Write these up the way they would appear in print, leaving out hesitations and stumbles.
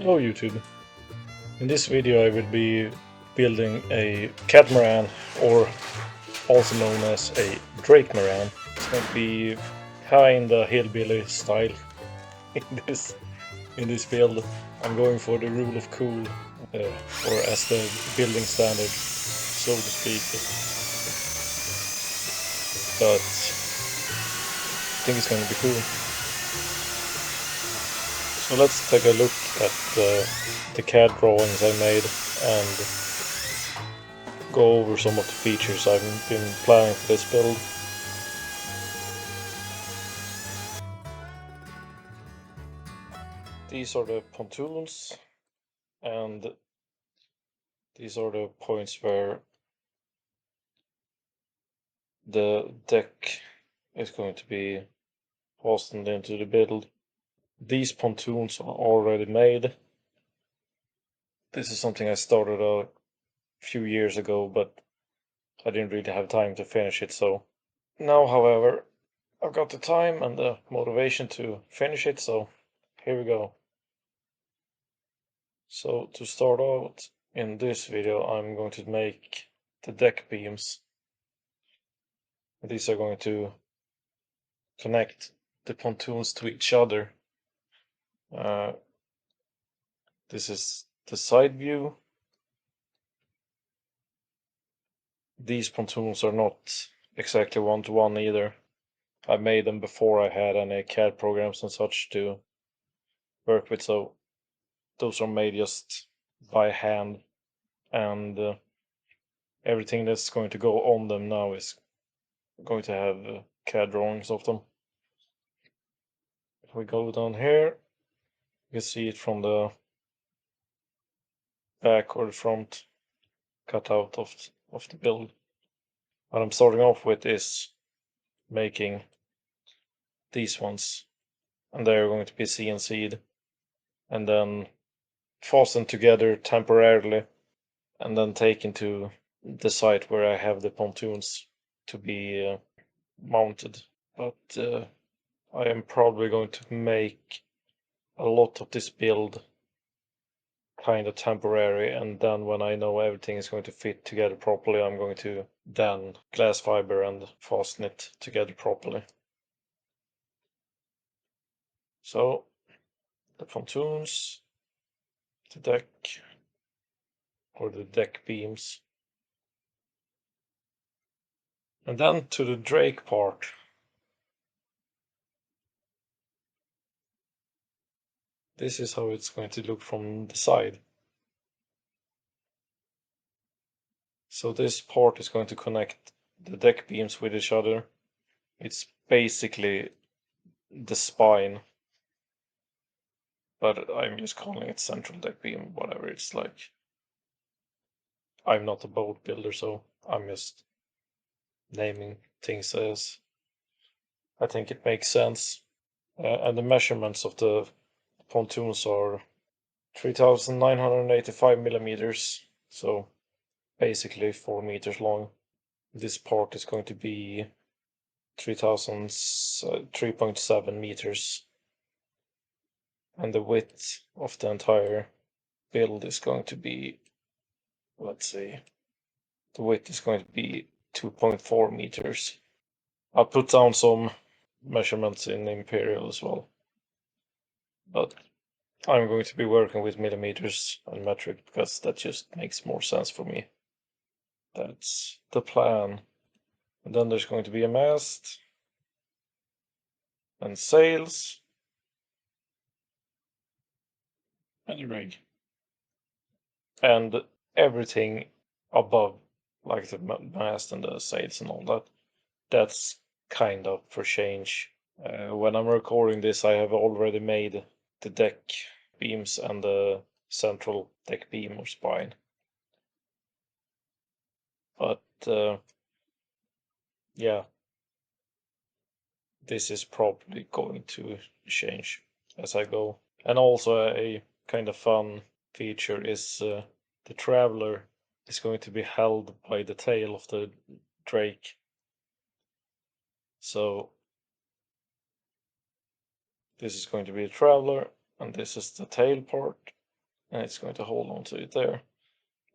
Hello YouTube. In this video I will be building a catamaran, or also known as a DRAKEMARAN. It's going to be kinda hillbilly style in this build. I'm going for the rule of cool, or as the building standard, so to speak. But I think it's going to be cool. So let's take a look at the CAD drawings I made and go over some of the features I've been planning for this build. These are the pontoons, and these are the points where the deck is going to be fastened into the build. These pontoons are already made. This is something I started a few years ago, but I didn't really have time to finish it, so now, however, I've got the time and the motivation to finish it, so here we go. So to start out in this video, I'm going to make the deck beams. These are going to connect the pontoons to each other. This is the side view. These pontoons are not exactly one-to-one either. I made them before I had any CAD programs and such to work with, so those are made just by hand, and everything that's going to go on them now is going to have CAD drawings of them. If we go down here, you can see it from the back or the front cutout of the build. What I'm starting off with is making these ones, and they're going to be CNC'd and then fastened together temporarily, and then taken to the site where I have the pontoons to be mounted. But I am probably going to make a lot of this build kind of temporary, and then when I know everything is going to fit together properly, I'm going to then glass fiber and fasten it together properly. So the pontoons, the deck, or the deck beams, and then to the drake part. This is how it's going to look from the side. So this part is going to connect the deck beams with each other. It's basically the spine, but I'm just calling it central deck beam, whatever it's like. I'm not a boat builder, so I'm just naming things as I think it makes sense. And the measurements of the pontoons are 3,985 millimeters, so basically 4 meters long. This part is going to be 3.7 meters, and the width of the entire build is going to be, let's see, the width is going to be 2.4 meters. I'll put down some measurements in Imperial as well, but I'm going to be working with millimeters and metric because that just makes more sense for me. That's the plan. And then there's going to be a mast and sails and a rig, and everything above, like the mast and the sails and all that, that's kind of for change. When I'm recording this, I have already made the deck beams and the central deck beam or spine, but yeah, this is probably going to change as I go. And also a kind of fun feature is the traveler is going to be held by the tail of the drake. So this is going to be a traveler, and this is the tail part, and it's going to hold on to it there.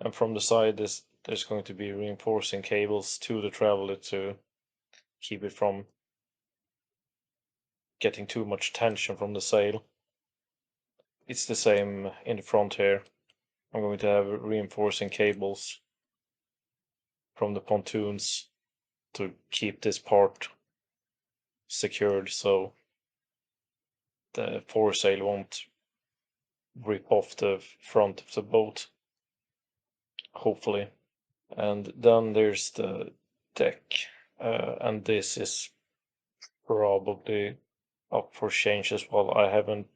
And from the side, there's going to be reinforcing cables to the traveler to keep it from getting too much tension from the sail. It's the same in the front here. I'm going to have reinforcing cables from the pontoons to keep this part secured so the foresail won't rip off the front of the boat, hopefully. And then there's the deck, and this is probably up for change as well. I haven't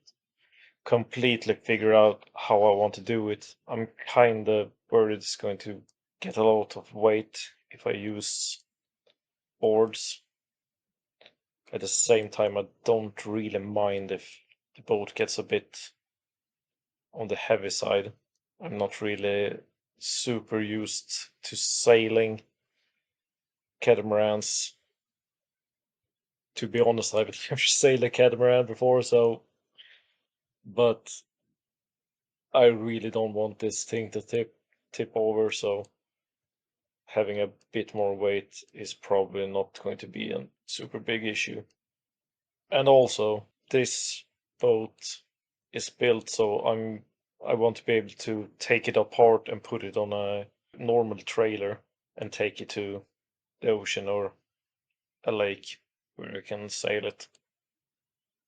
completely figured out how I want to do it. I'm kind of worried it's going to get a lot of weight if I use boards. At the same time, I don't really mind if the boat gets a bit on the heavy side. I'm not really super used to sailing catamarans. To be honest, I've never sailed a catamaran before, but I really don't want this thing to tip over, so having a bit more weight is probably not going to be a super big issue. And also, this boat is built so I want to be able to take it apart and put it on a normal trailer and take it to the ocean or a lake where I can sail it.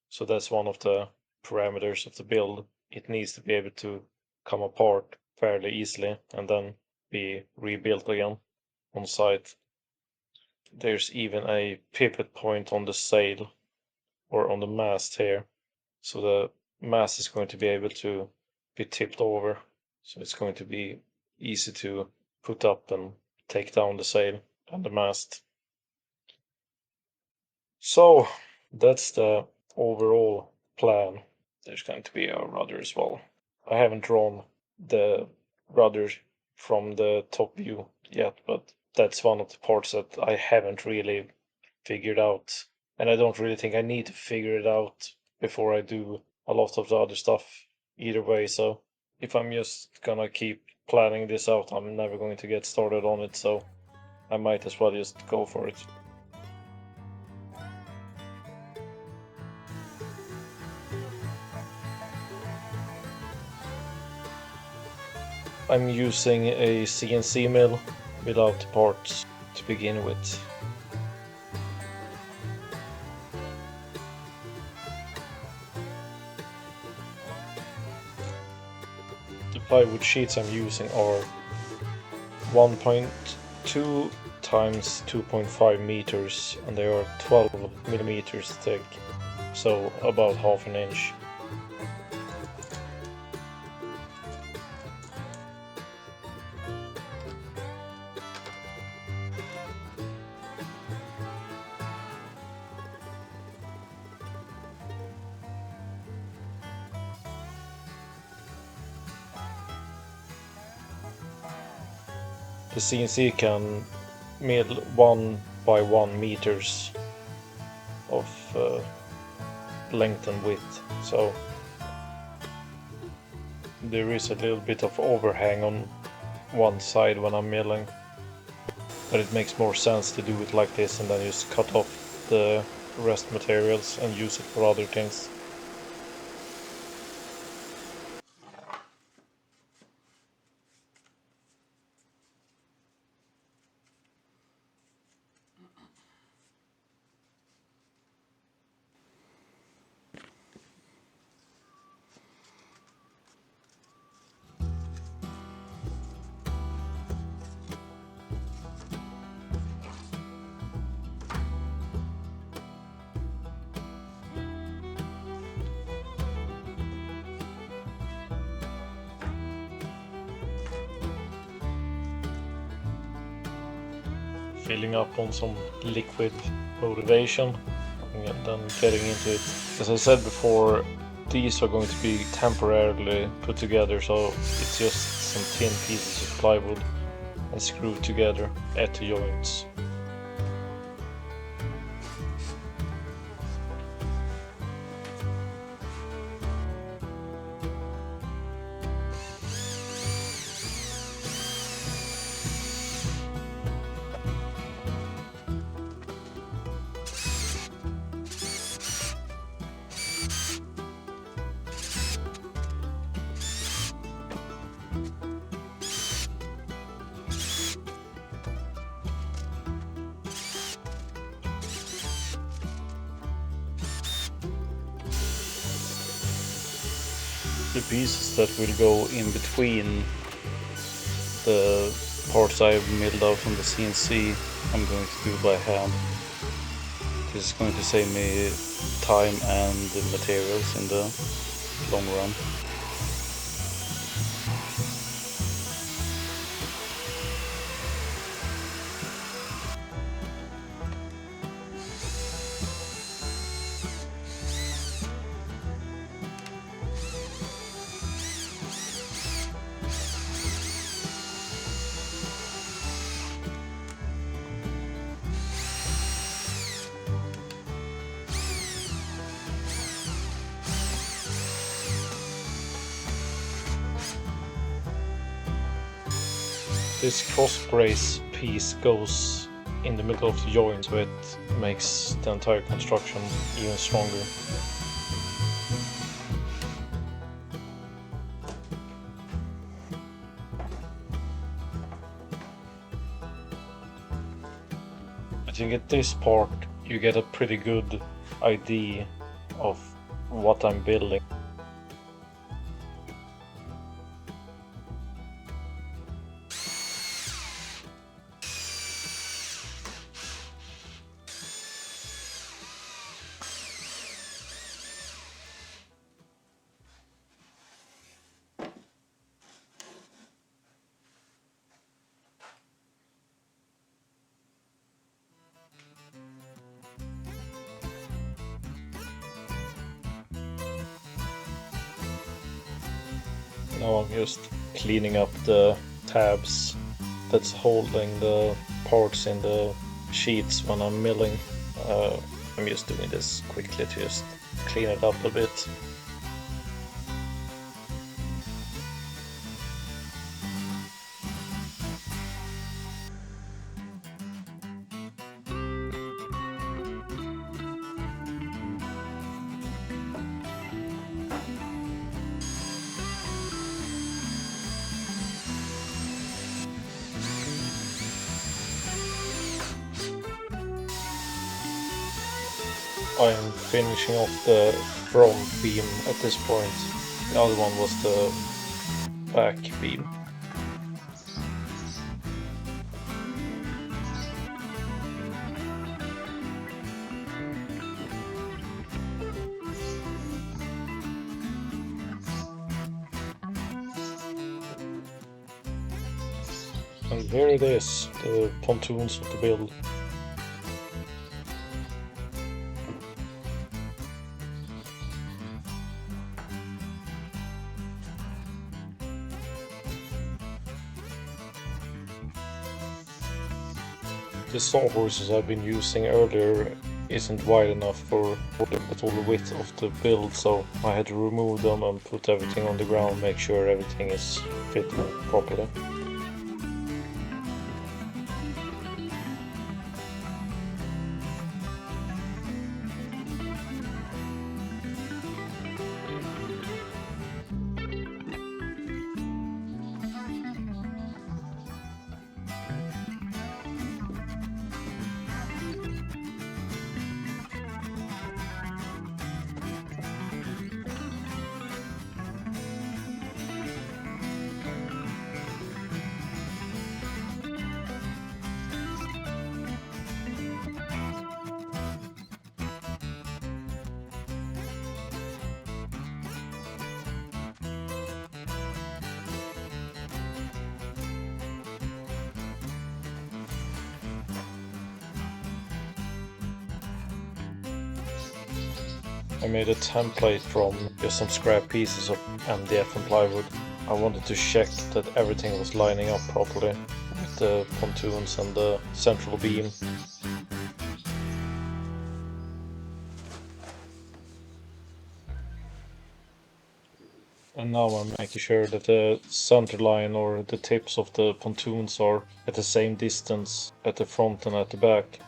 So that's one of the parameters of the build. It needs to be able to come apart fairly easily and then be rebuilt again on site. There's even a pivot point on the sail or on the mast here. So the mast is going to be able to be tipped over. So it's going to be easy to put up and take down the sail and the mast. So that's the overall plan. There's going to be a rudder as well. I haven't drawn the rudder from the top view yet, but that's one of the parts that I haven't really figured out. And I don't really think I need to figure it out before I do a lot of the other stuff either way. So if I'm just gonna keep planning this out, I'm never going to get started on it. So I might as well just go for it. I'm using a CNC mill without the parts to begin with. The plywood sheets I'm using are 1.2 times 2.5 meters and they are 12 millimeters thick, so about half an inch. The CNC can mill 1 by 1 meters of length and width, so there is a little bit of overhang on one side when I'm milling, but it makes more sense to do it like this and then just cut off the rest materials and use it for other things. Filling up on some liquid motivation and then getting into it. As I said before, these are going to be temporarily put together, so it's just some thin pieces of plywood and screwed together at the joints. The pieces that will go in between the parts I've milled out on the CNC, I'm going to do by hand. This is going to save me time and the materials in the long run. This cross brace piece goes in the middle of the joint, so it makes the entire construction even stronger. I think at this part you get a pretty good idea of what I'm building. Now I'm just cleaning up the tabs that's holding the parts in the sheets when I'm milling. I'm just doing this quickly to just clean it up a bit. I'm finishing off the front beam at this point. The other one was the back beam. And here it is, the pontoons of the build. The sawhorses I've been using earlier isn't wide enough for all the width of the build, so I had to remove them and put everything on the ground, make sure everything is fit properly. I made a template from just some scrap pieces of MDF and plywood. I wanted to check that everything was lining up properly with the pontoons and the central beam. And now I'm making sure that the center line or the tips of the pontoons are at the same distance at the front and at the back.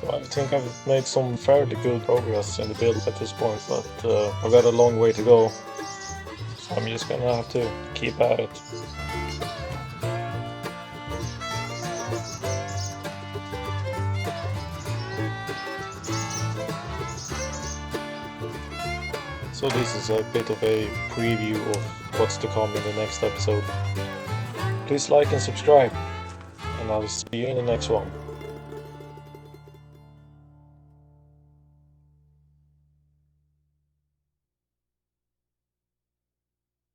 So I think I've made some fairly good progress in the build at this point, but I've got a long way to go. So I'm just gonna have to keep at it. So this is a bit of a preview of what's to come in the next episode. Please like and subscribe, and I'll see you in the next one.